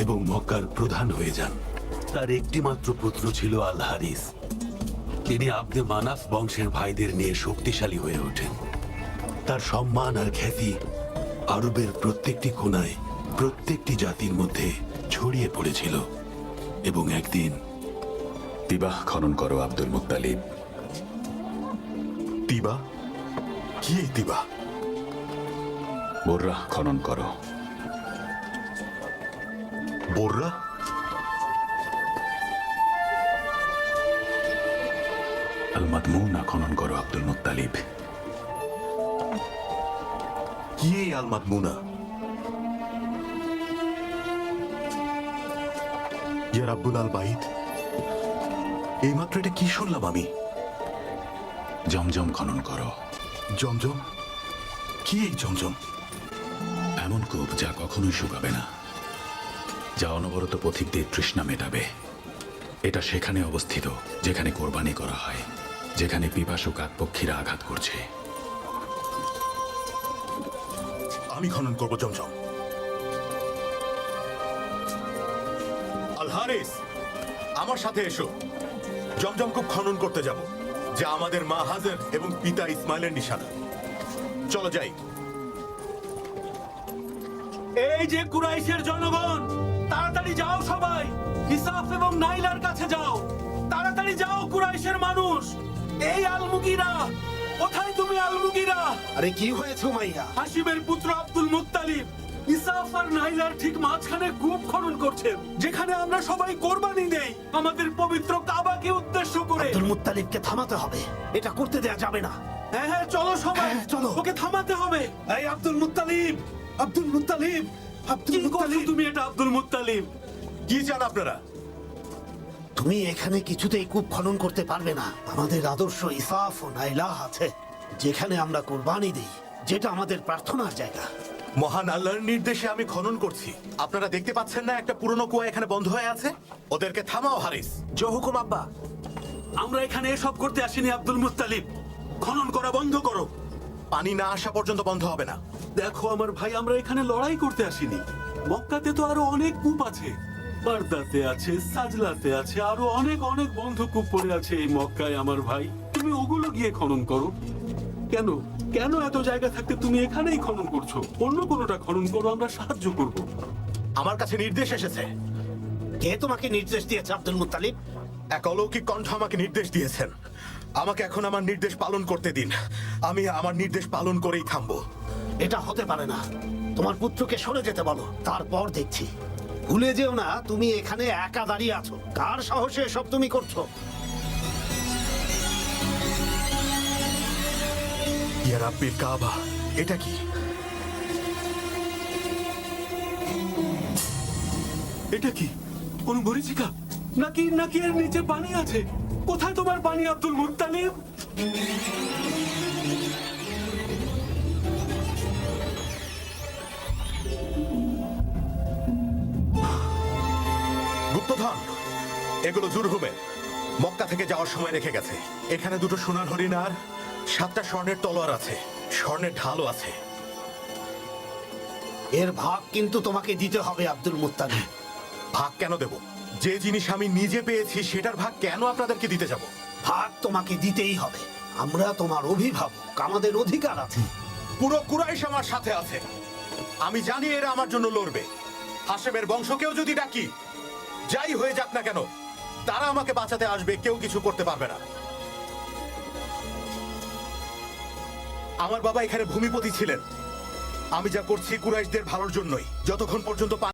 এবং মক্কার প্রধান হয়ে যান। তার একটিমাত্র পুত্র ছিল আল হারিস। তিনি আব্দে মানাফ বংশের ভাইদের নিয়ে শক্তিশালী হয়ে ওঠেন। তার সম্মান আর খ্যাতি আরবের প্রত্যেকটি কোণায়, প্রত্যেকটি জাতির মধ্যে ছড়িয়ে পড়েছিল। এবং একদিন তিবাহ খনন করো আব্দুল মুত্তালিব। তিবা? কি এই তিবা? বোররাহ খনন করো। বোররা? আল মাদমুনা খনন করো আব্দুল মুত্তালিব। কি এই আল মাদমুনা? ইয়া রাব্বুল আল বাইত, এইমাত্র এটা কি শুনলাম আমি? জমজম খনন করো। জমজম? কি এই জমজম? এমন কূপ যা কখনোই শুকাবে না, যা অনবরত পথিকদের তৃষ্ণা মেটাবে। এটা সেখানে অবস্থিত যেখানে কোরবানি করা হয়, যেখানে পিপাসু কাকপক্ষীরা আঘাত করছে। আমি খনন করব জমজম। আল হারিস, আমার সাথে এসো। জমজম কূপ খনন করতে যাব, যা আমাদের মা হাজের এবং পিতা ইসমাইলের নিশানা। চলো যাই। এই যে কুরাইশের জনগণ, তাড়াতাড়ি যাও সবাই, ইসাফ এবং নাইলার কাছে যাও। তাড়াতাড়ি যাও কুরাইশের মানুষ। এই আলমুগিরা, কোথায় তুমি আলমুগিরা? আরে কি হয়েছে উমাইয়া? হাশিমের পুত্র আব্দুল মুত্তালিব ইসাফ আর নাইলার ঠিক মাঝখানে কূপ খনন করছেন, যেখানে আমরা সবাই কোরবানি দেই আমাদের পবিত্র কাবাকে উদ্দেশ্য করে। আব্দুল মুত্তালিবকে থামাতে হবে, এটা করতে দেয়া যাবে না। হ্যাঁ হ্যাঁ, চলো সবাই, হ্যাঁ, চলো। ওকে থামাতে হবে। এই Abdul Muttalib, Abdul Muttalib, Abdul কি করছো মুত্তালিব, তুমি এটা আব্দুল মুত্তালিব? কি চান আপনারা? তুমি এখানে কিছুতেই কূপ খনন করতে পারবে না। আমাদের আদর্শ ইসাফ ও নাইলাহ আছে, যেখানে আমরা কোরবানি দিই, যেটা আমাদের প্রার্থনার জায়গা। মহান আল্লাহর নির্দেশে আমি খনন করছি। আপনারা দেখতে পাচ্ছেন না একটা পুরনো কুয়া এখানে বন্ধ হয়ে আছে? ওদেরকে থামাও হারিস। জয় হুকুম আব্বা। আমরা এখানে এসব করতে আসিনি আব্দুল মুত্তালিব। খনন করা বন্ধ করো। পানি না আসা পর্যন্ত বন্ধ হবে না। দেখো আমার ভাই, আমরা এখানে লড়াই করতে আসিনি। মক্কাতে তো আরো অনেক কূপ আছে, বারদাতে আছে, সাজলাতে আছে, আরো অনেক অনেক বন্ধ কূপ পড়ে আছে এই মক্কায় আমার ভাই। তুমি ওগুলো গিয়ে খনন করো। কেন কেন এত জায়গা থাকতে তুমি এখানেই খনন করছো? অন্য কোনোটা খনন করো, আমরা সাহায্য করব। আমার কাছে নির্দেশ এসেছে। কে তোমাকে নির্দেশ দিয়েছে আব্দুল মুত্তালিব? এক অলৌকিক কণ্ঠ আমাকে নির্দেশ দিয়েছেন। আমাকে এখন আমার নির্দেশ পালন করতে দিন। আমি আমার নির্দেশ পালন করেই থামবো। এটা হতে পারে না। তোমার পুত্রকে সরে যেতে বলো, তারপর দেখছি। ভুলে যেও না, তুমি এখানে একা দাঁড়িয়ে আছো। কার সাহসে এসব তুমি করছো? ইয়া রাব্বিল কাবা, এটা কি? এটা কি কোন মরিচিকা নাকি নাকি এর নিচে পানি আছে? কোথায় তোমার পানি আব্দুল মুত্তালিব? গুপ্তধন, এগুলো জুরহুমের। মক্কা থেকে যাওয়ার সময় রেখে গেছে। এখানে দুটো সোনার হরিণ আর 7টা স্বর্ণের তলোয়ার আছে, স্বর্ণের ঢালও আছে। এর ভাগ কিন্তু তোমাকে দিতে হবে আব্দুল মুত্তালিব। ভাগ কেন দেব? যে জিনিস আমি নিজে পেয়েছি সেটার ভাগ কেন আপনাদেরকে দিতে যাব? ভাগ তোমাকে দিতেই হবে। আমরা তোমার অভিভাবক, আমাদের অধিকার আছে। পুরো কুরাইশ আমার সাথে আছে। আমি জানি এরা আমার জন্য লড়বে। হাশেমের বংশকেও যদি ডাকি, যাই হয়ে যাক না কেন, তারা আমাকে বাঁচাতে আসবে, কেউ কিছু করতে পারবে না। আমার বাবা এখানে ভূমিপতি ছিলেন। আমি যা করছি কুরাইশদের ভালোর জন্যই। যতক্ষণ পর্যন্ত